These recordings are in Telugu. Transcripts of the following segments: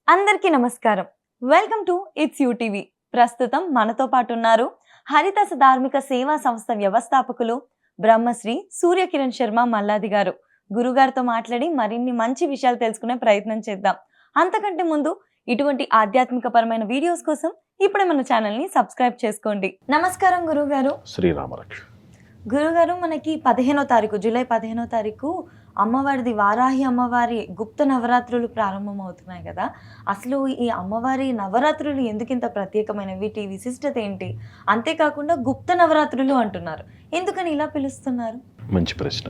అందరికీ నమస్కారం. Welcome to it's TV. ప్రస్తుతం మనతో పాటు ఉన్నారు హరిత ధార్మిక సేవా సంస్థ వ్యవస్థాపకులు బ్రహ్మశ్రీ సూర్యకిరణ్ శర్మ మల్లాది గారు. గురుగారితో మాట్లాడి మరిన్ని మంచి విషయాలు తెలుసుకునే ప్రయత్నం చేద్దాం. అంతకంటే ముందు ఇటువంటి ఆధ్యాత్మికపరమైన వీడియోస్ కోసం ఇప్పుడే మన ఛానల్ ని సబ్స్క్రైబ్ చేసుకోండి. నమస్కారం గురుగారు. శ్రీరామరక్ష. గురుగారు, మనకి 15వ తారీఖు జూలై 15వ తారీఖు అమ్మవారిది వారాహి అమ్మవారి గుప్త నవరాత్రులు ప్రారంభమవుతున్నాయి కదా. అసలు ఈ అమ్మవారి నవరాత్రులు ఎందుకింత ప్రత్యేకమైనవి, వీటి విశిష్టత ఏంటి? అంతేకాకుండా గుప్త నవరాత్రులు అంటున్నారు, ఎందుకని ఇలా పిలుస్తున్నారు? మంచి ప్రశ్న.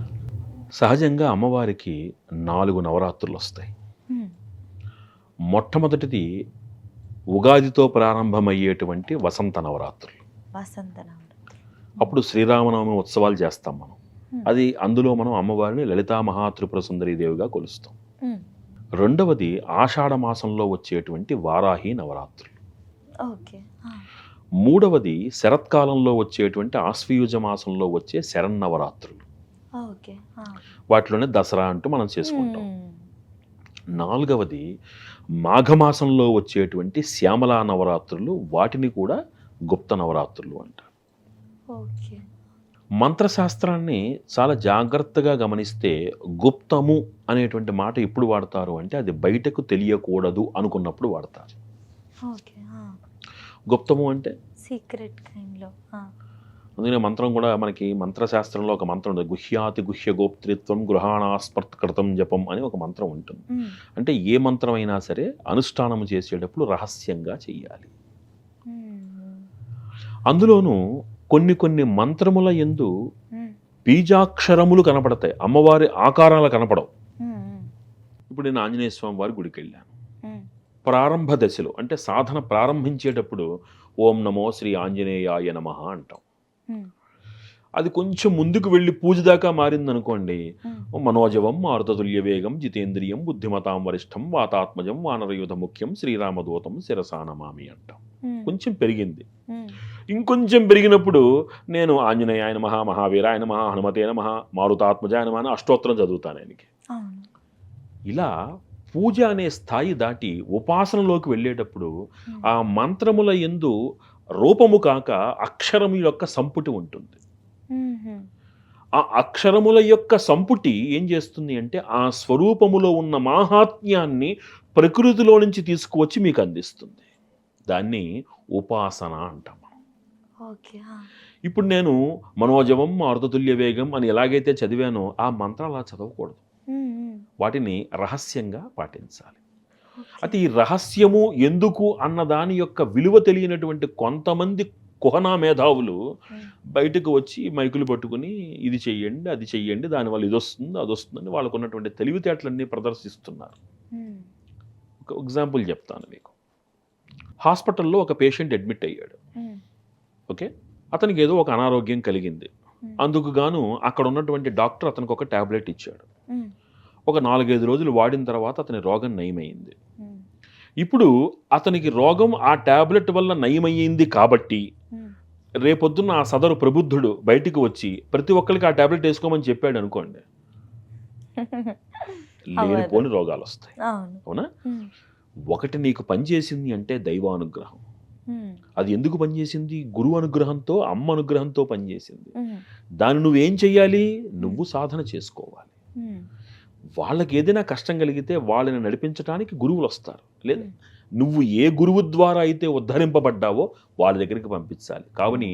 సహజంగా అమ్మవారికి 4 నవరాత్రులు వస్తాయి. మొట్టమొదటిది ఉగాదితో ప్రారంభమయ్యేటువంటి వసంత నవరాత్రులు. అప్పుడు శ్రీరామనవమి ఉత్సవాలు చేస్తాం మనం. అది అందులో మనం అమ్మవారిని లలితా మహాత్రిపుర సుందరీదేవిగా కొలుస్తాం. రెండవది ఆషాఢ మాసంలో వచ్చేటువంటి వారాహి నవరాత్రులు. మూడవది శరత్కాలంలో వచ్చేటువంటి ఆశ్వయుజ మాసంలో వచ్చే శరన్నవరాత్రులు. వాటిలోనే దసరా అంటూ మనం చేసుకుంటాం. నాలుగవది మాఘమాసంలో వచ్చేటువంటి శ్యామలా నవరాత్రులు, వాటిని కూడా గుప్త నవరాత్రులు అంటారు. మంత్రశాస్త్రాన్ని చాలా జాగ్రత్తగా గమనిస్తే గుప్తము అనేటువంటి మాట ఎప్పుడు వాడతారు అంటే అది బయటకు తెలియకూడదు అనుకున్నప్పుడు వాడతారు. గుప్తము అంటే సీక్రెట్ కైండ్లో. అందుకనే మంత్రం కూడా మనకి మంత్రశాస్త్రంలో ఒక మంత్రం ఉంటుంది, గుహ్యాతి గుహ్య గోప్తృత్వం గృహాణాస్పర్కృతం జపం అని ఒక మంత్రం ఉంటుంది. అంటే ఏ మంత్రం అయినా సరే అనుష్ఠానం చేసేటప్పుడు రహస్యంగా చెయ్యాలి. అందులోనూ కొన్ని మంత్రముల యందు బీజాక్షరములు కనపడతాయి, అమ్మవారి ఆకారాలు కనపడవు. ఇప్పుడు నేను ఆంజనేయ స్వామి వారి గుడికి వెళ్ళాను. ప్రారంభ దశలో అంటే సాధన ప్రారంభించేటప్పుడు ఓం నమో శ్రీ ఆంజనేయాయ నమః అంటాం. అది కొంచెం ముందుకు వెళ్ళి పూజ దాకా మారిందనుకోండి, మనోజవం మారుతతుల్య వేగం జితేంద్రియం బుద్ధిమతాం వరిష్టం వాతాత్మజం వానరయుధ ముఖ్యం శ్రీరామదూతం శిరసా నమామి అంటాం. కొంచెం పెరిగింది. ఇంకొంచెం పెరిగినప్పుడు నేను ఆంజనేయాయ నమః, మహావీరాయ నమః, హనుమతే నమః, మారుతాత్మజాయ నమః అని అష్టోత్తరం చదువుతాను ఆయనకి. ఇలా పూజ అనే స్థాయి దాటి ఉపాసనలోకి వెళ్ళేటప్పుడు ఆ మంత్రముల యందు రూపము కాక అక్షరము యొక్క సంపుటి ఉంటుంది. ఆ అక్షరముల యొక్క సంపుటి ఏం చేస్తుంది అంటే ఆ స్వరూపములో ఉన్న మాహాత్మ్యాన్ని ప్రకృతిలో నుంచి తీసుకువచ్చి మీకు అందిస్తుంది. దాన్ని ఉపాసన అంటాం. ఇప్పుడు నేను మనోజవం మారుతతుల్య వేగం అని ఎలాగైతే చదివానో ఆ మంత్రాలు అలా చదవకూడదు, వాటిని రహస్యంగా పాటించాలి. అది ఈ రహస్యము ఎందుకు అన్న దాని యొక్క విలువ తెలియనటువంటి కొంతమంది కుహనా మేధావులు బయటకు వచ్చి మైకులు పట్టుకుని ఇది చెయ్యండి అది చెయ్యండి దానివల్ల ఇది వస్తుంది అది వస్తుందని వాళ్ళకు ఉన్నటువంటి తెలివితేటలన్నీ ప్రదర్శిస్తున్నారు. ఒక ఎగ్జాంపుల్ చెప్తాను మీకు. హాస్పిటల్లో ఒక పేషెంట్ అడ్మిట్ అయ్యాడు. ఓకే, అతనికి ఏదో ఒక అనారోగ్యం కలిగింది. అందుకు గాను అక్కడ ఉన్నటువంటి డాక్టర్ అతనికి ఒక టాబ్లెట్ ఇచ్చాడు. ఒక 4-5 రోజులు వాడిన తర్వాత అతని రోగం నయమైంది. ఇప్పుడు అతనికి రోగం ఆ టాబ్లెట్ వల్ల నయమయ్యింది కాబట్టి రేపొద్దున్న ఆ సదరు ప్రబుద్ధుడు బయటికి వచ్చి ప్రతి ఒక్కరికి ఆ టాబ్లెట్ వేసుకోమని చెప్పాడు అనుకోండి, లేనిపోని రోగాలు వస్తాయి. అవునా? ఒకటి నీకు పనిచేసింది అంటే దైవానుగ్రహం. అది ఎందుకు పనిచేసింది? గురువు అనుగ్రహంతో, అమ్మ అనుగ్రహంతో పనిచేసింది. దాన్ని నువ్వేం చెయ్యాలి? నువ్వు సాధన చేసుకోవాలి. వాళ్ళకి ఏదైనా కష్టం కలిగితే వాళ్ళని నడిపించడానికి గురువులు వస్తారు. లేదా నువ్వు ఏ గురువు ద్వారా అయితే ఉద్ధరింపబడ్డావో వాళ్ళ దగ్గరికి పంపించాలి. కావని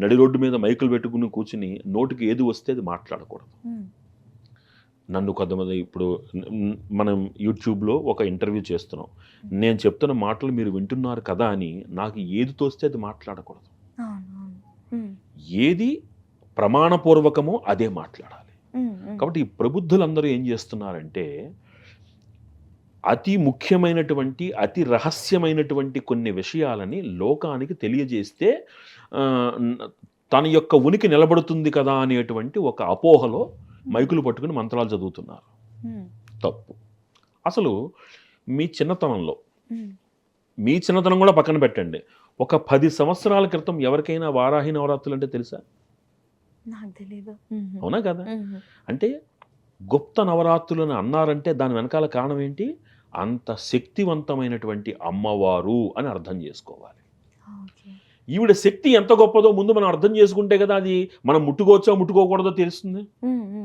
నడి రోడ్డు మీద మైకులు పెట్టుకుని కూర్చుని నోటికి ఏది వస్తే అది మాట్లాడకూడదు. నన్ను కొంతమంది ఇప్పుడు మనం యూట్యూబ్లో ఒక ఇంటర్వ్యూ చేస్తున్నాం, నేను చెప్తున్న మాటలు మీరు వింటున్నారు కదా అని నాకు ఏది తోస్తే అది మాట్లాడకూడదు. ఏది ప్రమాణపూర్వకమో అదే మాట్లాడాలి. కాబట్టి ఈ ప్రబుద్ధులందరూ ఏం చేస్తున్నారంటే అతి ముఖ్యమైనటువంటి అతి రహస్యమైనటువంటి కొన్ని విషయాలని లోకానికి తెలియజేస్తే తన యొక్క ఉనికి నిలబడుతుంది కదా అనేటువంటి ఒక అపోహలో మైకులు పట్టుకుని మంత్రాలు చదువుతున్నారు. తప్పు. అసలు మీ చిన్నతనం కూడా పక్కన పెట్టండి, ఒక 10 సంవత్సరాల క్రితం ఎవరికైనా వారాహి నవరాత్రులు అంటే తెలుసా? నాకు తెలీదు. అవునా కదా? అంటే గుప్త నవరాత్రులను అన్నారంటే దాని వెనకాల కారణం ఏంటి? అంత శక్తివంతమైనటువంటి అమ్మవారు అని అర్థం చేసుకోవాలి. ఓకే. ఈవిడ శక్తి ఎంత గొప్పదో ముందు మనం అర్థం చేసుకుంటే కదా అది మనం ముట్టుకోవచ్చో ముట్టుకోకూడదో తెలుస్తుంది.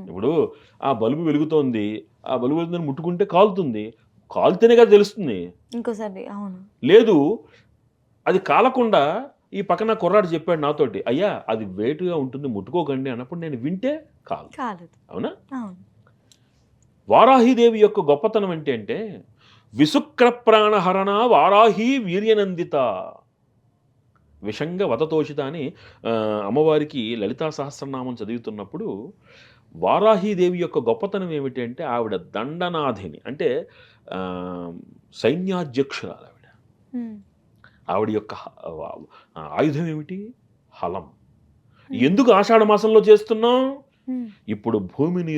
ఇప్పుడు ఆ బల్బు వెలుగుతోంది, ఆ బల్బు వెలుగుతుందని ముట్టుకుంటే కాలుతుంది, కాలుతేనే కదా తెలుస్తుంది. ఇంకోసారి అవును. లేదు అది కాలకుండా ఈ పక్కన కుర్రాడు చెప్పాడు నాతోటి, అయ్యా అది వేటుగా ఉంటుంది ముట్టుకోకండి అన్నప్పుడు నేను వింటే కాలదు. అవునా? అవును. వారాహీదేవి యొక్క గొప్పతనం ఏంటంటే విశుక్ర ప్రాణహరణ వారాహి వీర్యనందిత విషంగ వదతోషిత అని అమ్మవారికి లలితా సహస్రనామం చదువుతున్నప్పుడు వారాహీదేవి యొక్క గొప్పతనం ఏమిటి అంటే ఆవిడ దండనాథిని, అంటే సైన్యాధ్యక్షురాలు ఆవిడ. ఆవిడ యొక్క ఆయుధం ఏమిటి? హలం. ఎందుకు ఆషాఢ మాసంలో చేస్తున్నాం? ఇప్పుడు భూమిని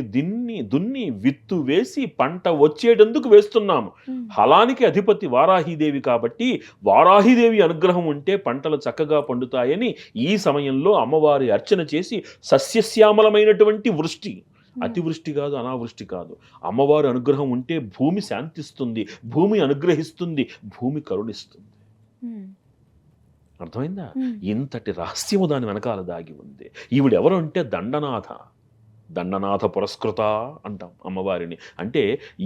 దున్ని విత్తు వేసి పంట వచ్చేటందుకు వేస్తున్నాము. హలానికి అధిపతి వారాహీదేవి కాబట్టి వారాహీదేవి అనుగ్రహం ఉంటే పంటలు చక్కగా పండుతాయని ఈ సమయంలో అమ్మవారి అర్చన చేసి సస్యశ్యామలమైనటువంటి వృష్టి, అతివృష్టి కాదు అనావృష్టి కాదు, అమ్మవారి అనుగ్రహం ఉంటే భూమి శాంతిస్తుంది, భూమి అనుగ్రహిస్తుంది, భూమి కరుణిస్తుంది. అర్థమైందా? ఇంతటి రహస్యము దాని వెనకాల దాగి ఉంది. ఈవిడెవరు అంటే దండనాథ పురస్కృత అంటాం అమ్మవారిని. అంటే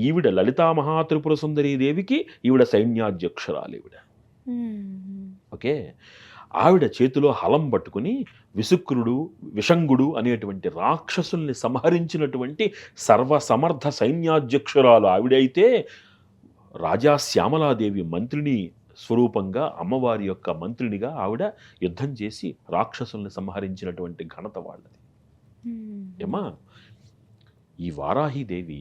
ఈవిడ లలితా మహాత్రిపుర సుందరీ దేవికి ఈవిడ సైన్యాధ్యక్షురాలు ఈవిడ. ఓకే. ఆవిడ చేతిలో హలం పట్టుకుని విశుక్రుడు విషంగుడు అనేటువంటి రాక్షసుల్ని సంహరించినటువంటి సర్వసమర్థ సైన్యాధ్యక్షురాలు ఆవిడైతే రాజా శ్యామలాదేవి మంత్రిని స్వరూపంగా అమ్మవారి యొక్క మంత్రినిగా ఆవిడ యుద్ధం చేసి రాక్షసుల్ని సంహరించినటువంటి ఘనత వాళ్ళది. ఏమా ఈ వారాహీదేవి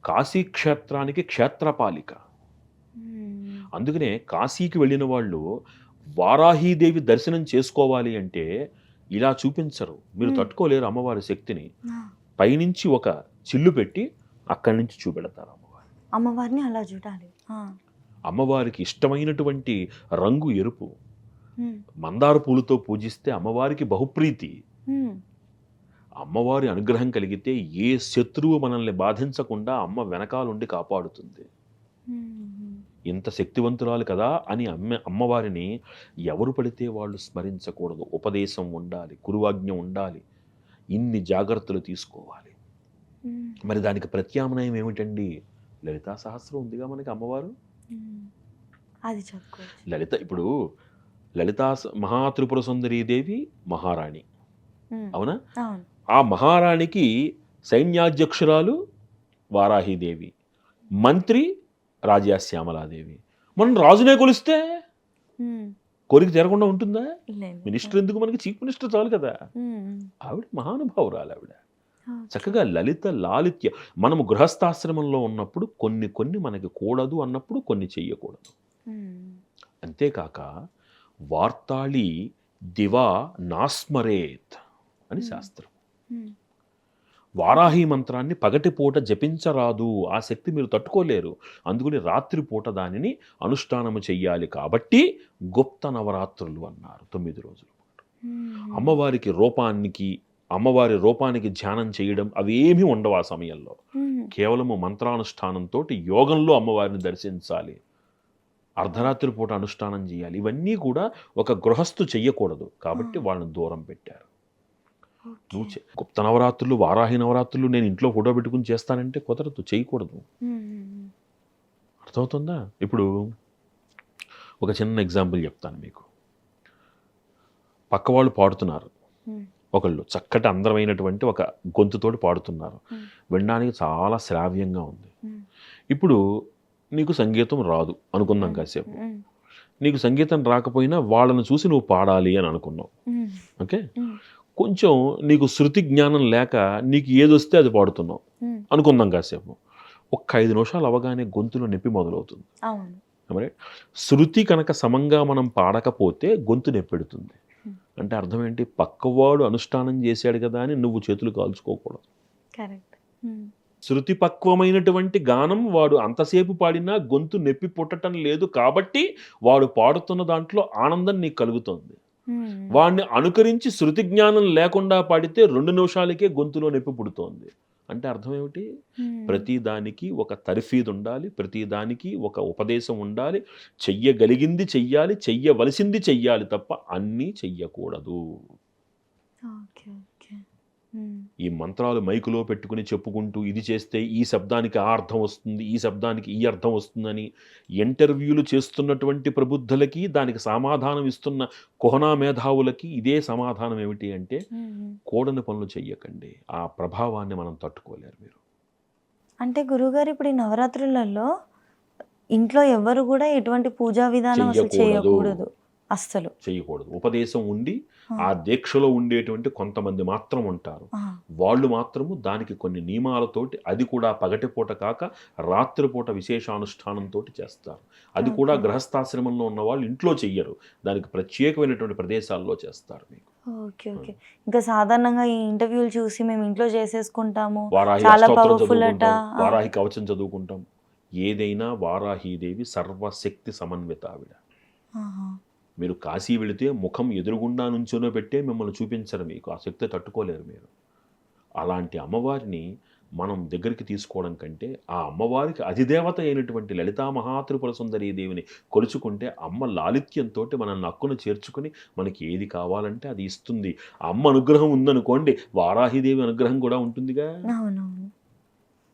కాశీ క్షేత్రానికి క్షేత్రపాలిక. అందుకనే కాశీకి వెళ్ళిన వాళ్ళు వారాహీదేవి దర్శనం చేసుకోవాలి అంటే ఇలా చూపించరు, మీరు తట్టుకోలేరు అమ్మవారి శక్తిని. పైనుంచి ఒక చిల్లు పెట్టి అక్కడి నుంచి చూపెడతారు అమ్మవారిని అలా చూడాలి. అమ్మవారికి ఇష్టమైనటువంటి రంగు ఎరుపు. మందార పూలతో పూజిస్తే అమ్మవారికి బహుప్రీతి. అమ్మవారి అనుగ్రహం కలిగితే ఏ శత్రువు మనల్ని బాధించకుండా అమ్మ వెనకాలుండి కాపాడుతుంది. ఇంత శక్తివంతురాలు కదా అని అమ్మవారిని ఎవరు పడితే వాళ్ళు స్మరించకూడదు. ఉపదేశం ఉండాలి, గురువాజ్ఞ ఉండాలి, ఇన్ని జాగ్రత్తలు తీసుకోవాలి. మరి దానికి ప్రత్యామ్నాయం ఏమిటండి? లలితా సహస్రం ఉందిగా మనకి అమ్మవారు. అది చదువుకోవచ్చు. లలిత ఇప్పుడు లలితా మహాత్రిపుర సుందరీ దేవి మహారాణి, అవునా? ఆ మహారాణికి సైన్యాధ్యక్షురాలు వారాహీదేవి, మంత్రి రాజా శ్యామలాదేవి. మనం రాజునే కొలిస్తే కోరిక జరగకుండా ఉంటుందా? మినిస్టర్ ఎందుకు, మనకి చీఫ్ మినిస్టర్ చాలు కదా. ఆవిడ మహానుభావురాలు. ఆవిడ చక్కగా లలిత లాలిత్య. మనము గృహస్థాశ్రమంలో ఉన్నప్పుడు కొన్ని మనకి కూడదు అన్నప్పుడు కొన్ని చెయ్యకూడదు. అంతేకాక వార్తాళి దివా నాస్మరేత్ అని శాస్త్రం. వారాహి మంత్రాన్ని పగటిపూట జపించరాదు, ఆ శక్తి మీరు తట్టుకోలేరు. అందుకని రాత్రిపూట దానిని అనుష్ఠానము చెయ్యాలి. కాబట్టి గుప్త నవరాత్రులు అన్నారు 9 రోజులు. అమ్మవారి రూపానికి ధ్యానం చేయడం అవేమీ ఉండవు ఆ సమయంలో. కేవలము మంత్రానుష్ఠానంతో యోగంలో అమ్మవారిని దర్శించాలి. అర్ధరాత్రి పూట అనుష్ఠానం చేయాలి. ఇవన్నీ కూడా ఒక గృహస్థు చెయ్యకూడదు కాబట్టి వాళ్ళని దూరం పెట్టారు. గుప్త నవరాత్రులు, వారాహి నవరాత్రులు నేను ఇంట్లో ఫోటో పెట్టుకుని చేస్తానంటే కుదరదు, చేయకూడదు. అర్థమవుతుందా? ఇప్పుడు ఒక చిన్న ఎగ్జాంపుల్ చెప్తాను మీకు. పక్క వాళ్ళు పాడుతున్నారు, ఒకళ్ళు చక్కటి అందమైనటువంటి ఒక గొంతుతోటి పాడుతున్నారు, వినడానికి చాలా శ్రావ్యంగా ఉంది. ఇప్పుడు నీకు సంగీతం రాదు అనుకుందాం కాసేపు. నీకు సంగీతం రాకపోయినా వాళ్ళని చూసి నువ్వు పాడాలి అని అనుకున్నావు. ఓకే, కొంచెం నీకు శృతి జ్ఞానం లేక నీకు ఏదొస్తే అది పాడుతున్నావు అనుకుందాం కాసేపు. ఒక్క 5 నిమిషాలు అవగానే గొంతులో నొప్పి మొదలవుతుంది. మరి శృతి కనుక సమంగా మనం పాడకపోతే గొంతు నొప్పెడుతుంది. అంటే అర్థం ఏంటి? పక్కవాడు అనుష్ఠానం చేశాడు కదా అని నువ్వు చేతులు కాల్చుకోకూడదు. శృతి పక్వమైనటువంటి గానం వాడు అంతసేపు పాడినా గొంతు నొప్పి పుట్టడం లేదు కాబట్టి వాడు పాడుతున్న దాంట్లో ఆనందం నీకు కలుగుతుంది. వాడిని అనుకరించి శృతి జ్ఞానం లేకుండా పాడితే 2 నిమిషాలకే గొంతులో నొప్పి పుడుతోంది. అంటే అర్థం ఏమిటి? ప్రతి దానికి ఒక తర్ఫీదు ఉండాలి, ప్రతి దానికి ఒక ఉపదేశం ఉండాలి, చెయ్యగలిగింది చెయ్యాలి, చెయ్యవలసింది చెయ్యాలి తప్ప అన్నీ చెయ్యకూడదు. ఓకే ఓకే ఈ మంత్రాలు మైకులో పెట్టుకుని చెప్పుకుంటూ ఇది చేస్తే ఈ శబ్దానికి ఆ అర్థం వస్తుంది, ఈ శబ్దానికి ఈ అర్థం వస్తుందని ఇంటర్వ్యూలు చేస్తున్నటువంటి ప్రబుద్ధులకి దానికి సమాధానం ఇస్తున్న కుహనా మేధావులకి ఇదే సమాధానం ఏమిటి అంటే కూడని పనులు చెయ్యకండి, ఆ ప్రభావాన్ని మనం తట్టుకోలేరు మీరు. అంటే గురుగారు ఇప్పుడు ఈ నవరాత్రులలో ఇంట్లో ఎవరు కూడా ఎటువంటి పూజా విధానం అసలు చేయకూడదు, అస్సలు చేయకూడదు. ఉపదేశం ఉండి ఆ దీక్షలో ఉండేటువంటి కొంతమంది మాత్రం ఉంటారు, వాళ్ళు మాత్రము దానికి కొన్ని నియమాలతోటి, అది కూడా పగటిపూట కాక రాత్రిపూట విశేషానుష్ఠానంతో చేస్తారు. అది కూడా గృహస్థాశ్రమంలో ఉన్న వాళ్ళు ఇంట్లో చెయ్యరు, దానికి ప్రత్యేకమైనటువంటి ప్రదేశాల్లో చేస్తారు. మీకు ఓకే ఓకే ఇంకా సాధారణంగా ఈ ఇంటర్వ్యూలు చూసి మేము ఇంట్లో చేసేసుకుంటాము, వారాహి చాలా అష్టోత్తరం పవర్ఫుల్ అట, చదువుకుంటాం, వారాహి కవచం చదువుకుంటాం. ఏదైనా వారాహీదేవి సర్వశక్తి సమన్విత ఆవిడ. మీరు కాశీ వెళితే ముఖం ఎదురుగుండా నుంచోనో పెట్టే మిమ్మల్ని చూపించరు, మీకు ఆ శక్తి తట్టుకోలేరు మీరు. అలాంటి అమ్మవారిని మనం దగ్గరికి తీసుకోవడం కంటే ఆ అమ్మవారికి అధిదేవత అయినటువంటి లలితా మహాత్రిపుర సుందరీ దేవిని కొలుచుకుంటే అమ్మ లాలిత్యంతో మనల్ని హక్కును చేర్చుకుని మనకి ఏది కావాలంటే అది ఇస్తుంది. అమ్మ అనుగ్రహం ఉందనుకోండి, వారాహిదేవి అనుగ్రహం కూడా ఉంటుందిగా.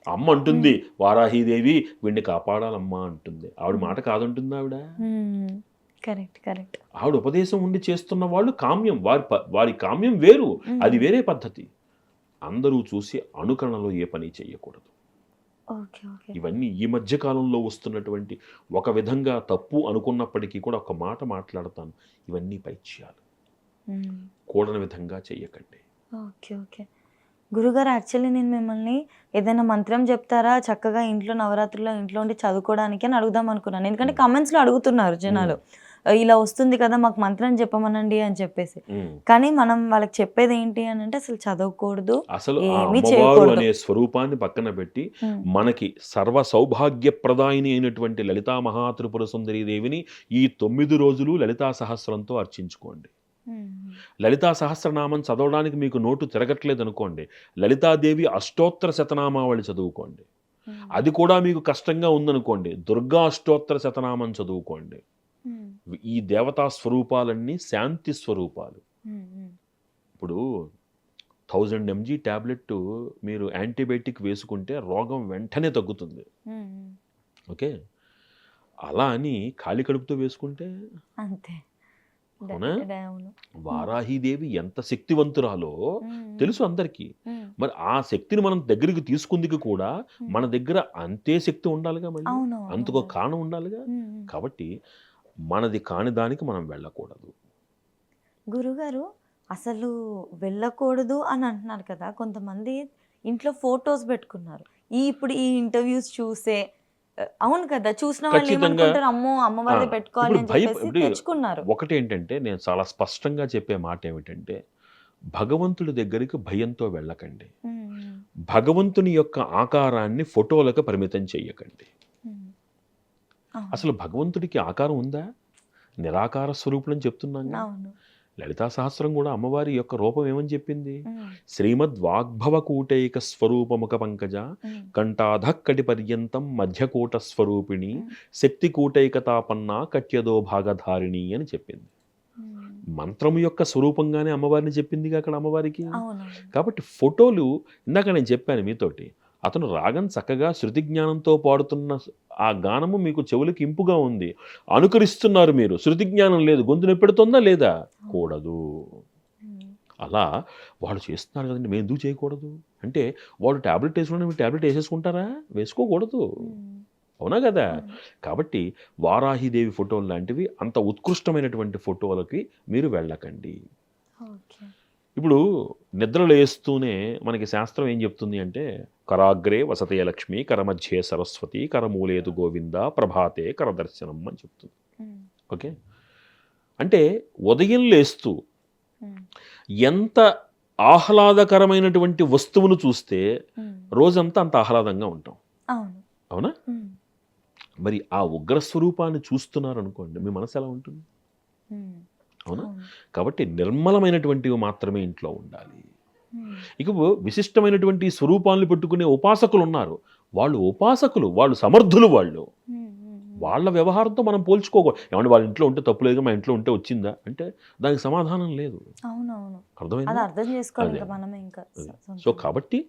అమ్మ అంటుంది వారాహిదేవి వీడిని కాపాడాలమ్మా అంటుంది, ఆవిడ మాట కాదంటుంది ఆవిడ. Correct correct. ఆవిడ ఉపదేశం ఉండి చేస్తున్న వాళ్ళు కామ్యం, వారి కామ్యం వేరు, అది వేరే పద్ధతి. అందరూ చూసి అనుకరణలో ఏ పని చేయకూడదు. ఇవన్నీ ఈ మధ్య కాలంలో వస్తున్నటువంటి ఒక విధంగా తప్పు అనుకున్నప్పటికీ కూడా ఒక మాట మాట్లాడతాను, ఇవన్నీ పైచ్యాలు, కూడని విధంగా చెయ్యకండి. ఓకే ఓకే గురుగారు, యాక్చువల్లీ నేను మిమ్మల్ని ఏదైనా మంత్రం చెప్తారా చక్కగా ఇంట్లో నవరాత్రిలో ఇంట్లో ఉండి చదువుకోవడానికి అని అడుగుదాం అనుకున్నాను, ఎందుకంటే కమెంట్స్లో అడుగుతున్నారు జనాలు, ఇలా వస్తుంది కదా మాకు మంత్రం చెప్పమనండి అని చెప్పేసి. కానీ మనం వాళ్ళకి చెప్పేది ఏంటి అని అంటే అసలు చదవకూడదు, అసలు అమ్మవారు అనే స్వరూపాన్ని పక్కన పెట్టి మనకి సర్వ సౌభాగ్యప్రదాయిని అయినటువంటి లలితా మహాత్రిపుర సుందరీ దేవిని ఈ 9 రోజులు లలితా సహస్రంతో అర్చించుకోండి. లలితా సహస్రనామం చదవడానికి మీకు నోటు తిరగట్లేదు అనుకోండి, లలితాదేవి అష్టోత్తర శతనామావళి చదువుకోండి. అది కూడా మీకు కష్టంగా ఉందనుకోండి, దుర్గా అష్టోత్తర శతనామం చదువుకోండి. ఈ దేవతా స్వరూపాలన్నీ శాంతి స్వరూపాలు. ఇప్పుడు 1000 mg టాబ్లెట్ మీరు యాంటీబయాటిక్ వేసుకుంటే రోగం వెంటనే తగ్గుతుంది. ఓకే, అలా అని ఖాళీ కడుపుతో వేసుకుంటే అంతే. అవునా? వారాహీదేవి ఎంత శక్తివంతురాలో తెలుసు అందరికీ. మరి ఆ శక్తిని మనం దగ్గరికి తీసుకుందికి కూడా మన దగ్గర అంతే శక్తి ఉండాలిగా, మళ్ళీ అంతకో కారణం ఉండాలిగా. కాబట్టి మనది కాని దానికి మనం వెళ్ళకూడదు. గురుగారు, అసలు వెళ్ళకూడదు అని అంటున్నారు కదా, కొంతమంది ఇంట్లో ఫొటోస్ పెట్టుకున్నారు ఇప్పుడు ఈ ఇంటర్వ్యూస్ చూసే. అవును కదా, చూసిన వాళ్ళు ఏమనుకుంటారు, అమ్మో అమ్మవారిది పెట్టుకోవాలి అని చెప్పేసి తెచ్చుకున్నారు. ఒకటి ఏంటంటే నేను చాలా స్పష్టంగా చెప్పే మాట ఏమిటంటే, భగవంతుడి దగ్గరికి భయంతో వెళ్ళకండి, భగవంతుని యొక్క ఆకారాన్ని ఫోటోలకు పరిమితం చెయ్యకండి. అసలు భగవంతుడికి ఆకారం ఉందా? నిరాకార స్వరూపులని చెప్తున్నాం. లలితా సహస్రం కూడా అమ్మవారి యొక్క రూపం ఏమని చెప్పింది? శ్రీమద్ వాగ్భవ కూటైక స్వరూపముఖ పంకజ కంఠాధక్కటి పర్యంతం మధ్యకూట స్వరూపిణి శక్తి కూటైకతాపన్న కట్యదో భాగధారిణి అని చెప్పింది. మంత్రము యొక్క స్వరూపంగానే అమ్మవారిని చెప్పిందిగా అక్కడ అమ్మవారికి. కాబట్టి ఫోటోలు, ఇందాక నేను చెప్పాను మీతోటి, అతను రాగం చక్కగా శృతి జ్ఞానంతో పాడుతున్న ఆ గానము మీకు చెవులకి ఇంపుగా ఉంది, అనుకరిస్తున్నారు మీరు, శృతి జ్ఞానం లేదు, గొంతు నొప్పెడుతుందా లేదా? కూడదు. అలా వాళ్ళు చేస్తున్నారు కదండి, మేము ఎందుకు చేయకూడదు అంటే, వాళ్ళు ట్యాబ్లెట్ వేసుకుంటే మీరు ట్యాబ్లెట్ వేసేసుకుంటారా? వేసుకోకూడదు, అవునా కదా? కాబట్టి వారాహిదేవి ఫోటోలు లాంటివి అంత ఉత్కృష్టమైనటువంటి ఫోటోలకి మీరు వెళ్ళకండి. ఇప్పుడు నిద్రలో వేస్తూనే మనకి శాస్త్రం ఏం చెప్తుంది అంటే, కరాగ్రే వసతే లక్ష్మి, కరమధ్యే సరస్వతి, కరమూలేదు గోవింద, ప్రభాతే కరదర్శనం అని చెప్తుంది. ఓకే, అంటే ఉదయం లేస్తూ ఎంత ఆహ్లాదకరమైనటువంటి వస్తువును చూస్తే రోజంతా అంత ఆహ్లాదంగా ఉంటాం, అవునా? మరి ఆ ఉగ్రస్వరూపాన్ని చూస్తున్నారు అనుకోండి, మీ మనసు ఎలా ఉంటుంది? అవునా? కాబట్టి నిర్మలమైనటువంటివి మాత్రమే ఇంట్లో ఉండాలి. ఇక విశిష్టమైనటువంటి స్వరూపాలను పెట్టుకునే ఉపాసకులు ఉన్నారు. వాళ్ళు ఉపాసకులు, వాళ్ళు సమర్థులు, వాళ్ళ వ్యవహారంతో మనం పోల్చుకోకూడదు. ఏమంటే వాళ్ళ ఇంట్లో ఉంటే తప్పులేదు, మా ఇంట్లో ఉంటే వచ్చిందా అంటే దానికి సమాధానం లేదు. అవునవును, అది అర్థమైందా? అర్థం చేసుకోవాలి అదే. ఇంకా మనమే ఇంకా అదే. సో సొంతంగా. కాబట్టి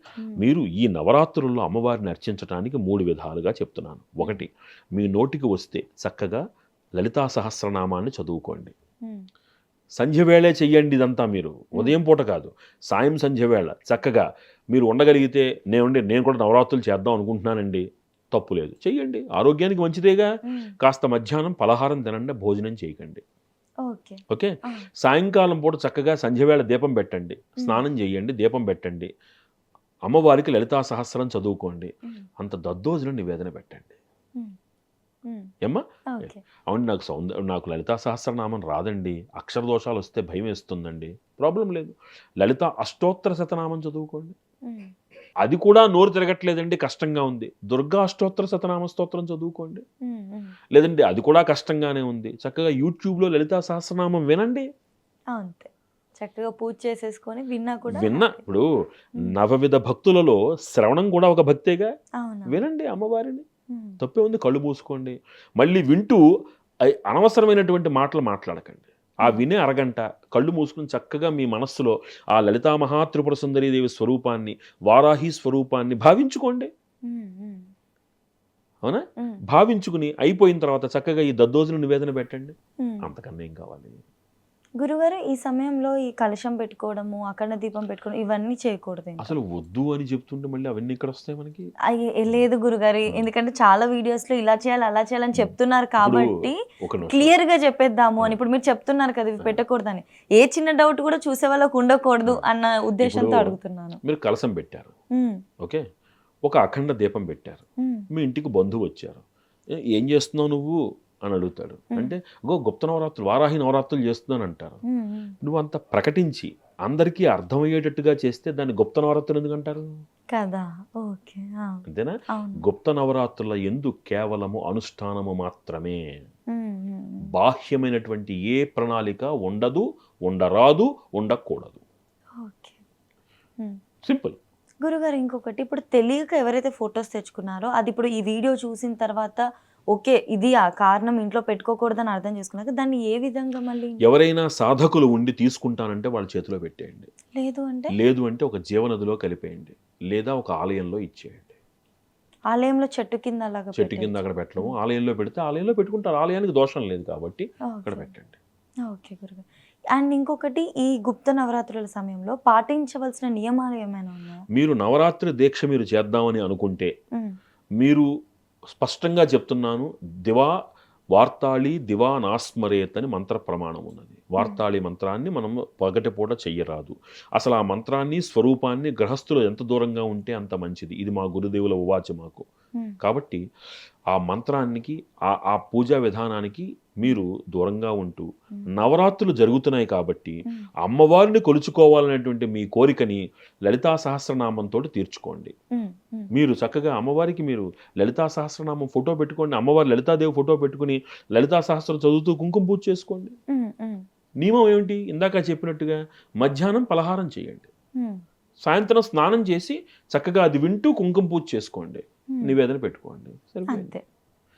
మీరు ఈ నవరాత్రుల్లో అమ్మవారిని అర్చించడానికి 3 విధాలుగా చెప్తున్నాను. ఒకటి, మీ నోటికి వస్తే చక్కగా లలితా సహస్రనామాన్ని చదువుకోండి. సంధ్య వేళే చెయ్యండి ఇదంతా. మీరు ఉదయం పూట కాదు, సాయం సంధ్య వేళ చక్కగా మీరు ఉండగలిగితే నేను కూడా నవరాత్రులు చేద్దాం అనుకుంటున్నానండి, తప్పు లేదు, చెయ్యండి, ఆరోగ్యానికి మంచిదేగా. కాస్త మధ్యాహ్నం పలహారం తినండి, భోజనం చేయకండి. ఓకే. ఓకే. సాయంకాలం పూట చక్కగా సంధ్యవేళ దీపం పెట్టండి, స్నానం చేయండి, దీపం పెట్టండి, అమ్మవారికి లలితా సహస్రం చదువుకోండి, అంత దద్దోజనం నివేదన పెట్టండి. ఏమ్మా? ఓకే. అవును, నాకు లలితా సహస్రనామం రాదండి, అక్షర దోషాలు వస్తే భయం వేస్తుందండి. ప్రాబ్లం లేదు, లలిత అష్టోత్తర శతనామం చదువుకోండి. అది కూడా నోరు తిరగట్లేదండి, కష్టంగా ఉంది, దుర్గా అష్టోత్తర శతనామ స్తోత్రం చదువుకోండి. లేదండి అది కూడా కష్టంగానే ఉంది, చక్కగా యూట్యూబ్లో లలితా సహస్రనామం వినండి. అంతే, చక్కగా పూజ చేసేసుకొని విన్నా కూడా ఇప్పుడు నవవిధ భక్తులలో శ్రవణం కూడా ఒక భక్తేగా. అవును. వినండి అమ్మవారిని, తప్పే ఉంది, కళ్ళు మూసుకోండి. మళ్ళీ వింటూ అనవసరమైనటువంటి మాటలు మాట్లాడకండి. ఆ వినే అరగంట కళ్ళు మూసుకుని చక్కగా మీ మనస్సులో ఆ లలితా మహాత్రిపుర సుందరీదేవి స్వరూపాన్ని, వారాహి స్వరూపాన్ని భావించుకోండి. అవునా? భావించుకుని అయిపోయిన తర్వాత చక్కగా ఈ దద్దోజన నివేదన పెట్టండి. అంతకన్నా ఏం కావాలి? గురుగారు, ఈ సమయంలో ఈ కలశం పెట్టుకోవడము, అఖండ దీపం పెట్టుకోవడం ఇవన్నీ చేయకూడదు ఇంకా. అసలు వద్దు అని చెప్తుంటే మళ్ళీ అవన్నీ ఇక్కడ వస్తాయి మనకి. లేదు గురుగారు, ఎందుకంటే చాలా వీడియోస్ లో ఇలా చేయాలి అలా చేయాలని చెప్తున్నారు కాబట్టి క్లియర్ గా చెప్పేద్దాము అని. ఇప్పుడు మీరు చెప్తున్నారు కదా ఇవి పెట్టకూడదని, ఏ చిన్న డౌట్ కూడా చూసే వాళ్ళకు ఉండకూడదు అన్న ఉద్దేశంతో అడుగుతున్నాను. మీరు కలశం పెట్టారు, ఓకే, ఒక అఖండ దీపం పెట్టారు, మీ ఇంటికి బంధువు వచ్చారు, ఏం చేస్తున్నావు నువ్వు అని అడుగుతాడు. అంటే గుప్త నవరాత్రులు, వారాహి నవరాత్రులు చేస్తున్నాను అంటారు. నువ్వు అంత ప్రకటించి అందరికీ అర్థమయ్యేటట్టుగా చేస్తే దాన్ని గుప్త నవరాత్రులు ఎందుకు అంటారు కదా? ఓకే, అంతేనా? గుప్త నవరాత్రుల ఎందు కేవలము అనుష్ఠానము మాత్రమే, బాహ్యమైనటువంటి ఏ ప్రణాళిక ఉండదు, ఉండరాదు, ఉండకూడదు. సింపుల్. గురుగారు, ఇంకొకటి, ఇప్పుడు తెలియక ఎవరైతే ఫొటోస్ తెచ్చుకున్నారో అది ఇప్పుడు ఈ వీడియో చూసిన తర్వాత ఓకే ఇది ఆ కారణం, ఇంట్లో పెట్టుకోకూడదని అర్థం చేసుకున్నాక దాన్ని ఏ విధంగా మళ్ళీ? ఎవరైనా సాధకులు ఉండి తీసుకుంటానంటే వాళ్ళ చేతిలో పెట్టేయండి, లేదు అంటే ఒక జీవనదిలో కలిపేయండి, లేదా ఒక ఆలయంలో ఇచ్చేయండి. ఆలయంలో చెట్టు కింద అక్కడ పెట్టడము, ఆలయంలో పెడితే ఆలయంలో పెట్టుకుంటారు, ఆలయానికి దోషం లేదు కాబట్టి అక్కడ పెట్టండి. ఓకే గురుగారు. అండ్ ఇంకొకటి, ఈ గుప్త నవరాత్రుల సమయంలో పాటించవలసిన నియమాలు ఏమైనా ఉన్నాయా? మీరు నవరాత్రి దీక్ష మీరు చేద్దామని అనుకుంటే మీరు స్పష్టంగా చెప్తున్నాను, వార్తాళి దివా నాస్మరేత్ అని మంత్ర ప్రమాణం ఉన్నది. వార్తాళి మంత్రాన్ని మనం పగటిపూట చెయ్యరాదు. అసలు ఆ మంత్రాన్ని, స్వరూపాన్ని గ్రహస్థులు ఎంత దూరంగా ఉంటే అంత మంచిది. ఇది మా గురుదేవుల ఉవాచ మాకు. కాబట్టి ఆ మంత్రానికి, ఆ పూజా విధానానికి మీరు దూరంగా ఉంటూ, నవరాత్రులు జరుగుతున్నాయి కాబట్టి అమ్మవారిని కొలుచుకోవాలనేటువంటి మీ కోరికని లలితా సహస్రనామంతో తీర్చుకోండి. మీరు చక్కగా అమ్మవారికి మీరు లలితా సహస్రనామం ఫోటో పెట్టుకోండి, అమ్మవారి లలితాదేవి ఫోటో పెట్టుకుని లలితా సహస్రం చదువుతూ కుంకుమ పూజ చేసుకోండి. నియమం ఏమిటి? ఇందాక చెప్పినట్టుగా మధ్యాహ్నం పలహారం చేయండి, సాయంత్రం స్నానం చేసి చక్కగా అది వింటూ కుంకుమ పూజ చేసుకోండి, నివేదన పెట్టుకోండి, సరిపోయింది.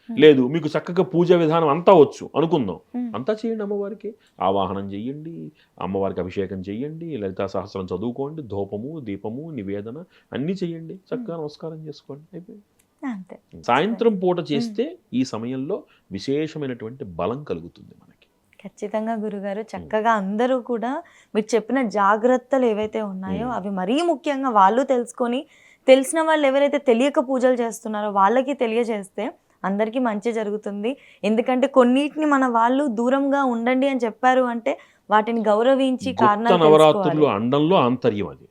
లేదు మీకు చక్కగా పూజా విధానం అంతా వచ్చు అనుకుందాం, అంతా చేయండి, అమ్మవారికి ఆవాహనం చెయ్యండి, అమ్మవారికి అభిషేకం చెయ్యండి, లలితా సహస్రం చదువుకోండి, ధూపము దీపము నివేదన అన్నీ చెయ్యండి, చక్కగా నమస్కారం చేసుకోండి, అయిపోయింది. సాయంత్రం పూట చేస్తే ఈ సమయంలో విశేషమైనటువంటి బలం కలుగుతుంది మనకి. ఖచ్చితంగా గురుగారు, చక్కగా అందరూ కూడా మీరు చెప్పిన జాగ్రత్తలు ఏవైతే ఉన్నాయో అవి మరీ ముఖ్యంగా వాళ్ళు తెలుసుకొని, తెలిసిన వాళ్ళు ఎవరైతే తెలియక పూజలు చేస్తున్నారో వాళ్ళకి తెలియజేస్తే అందరికీ మంచి జరుగుతుంది. ఎందుకంటే కొన్నిటిని మన వాళ్ళు దూరంగా ఉండండి అని చెప్పారు అంటే వాటిని గౌరవించి కారణాలు నవరాత్రులు అండంలో ఆంతర్యం అది.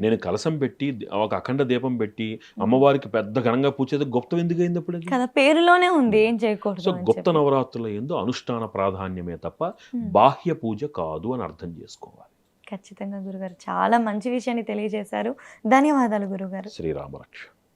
నేను కలసం పెట్టి ఒక అఖండ దీపం పెట్టి అమ్మవారికి పెద్ద ఘనంగా పూజ చేస్తే గుప్తం ఎందుకు అయింది అప్పుడు? కదా, పేరులోనే ఉంది, ఏం చేయకూడదు. సో గుప్త నవరాత్రుల యందు అనుష్ఠాన ప్రాధాన్యమే తప్ప బాహ్య పూజ కాదు అని అర్థం చేసుకోవాలి. ఖచ్చితంగా గురుగారు, చాలా మంచి విషయాన్ని తెలియజేశారు. ధన్యవాదాలు గురుగారు. శ్రీరామరక్ష.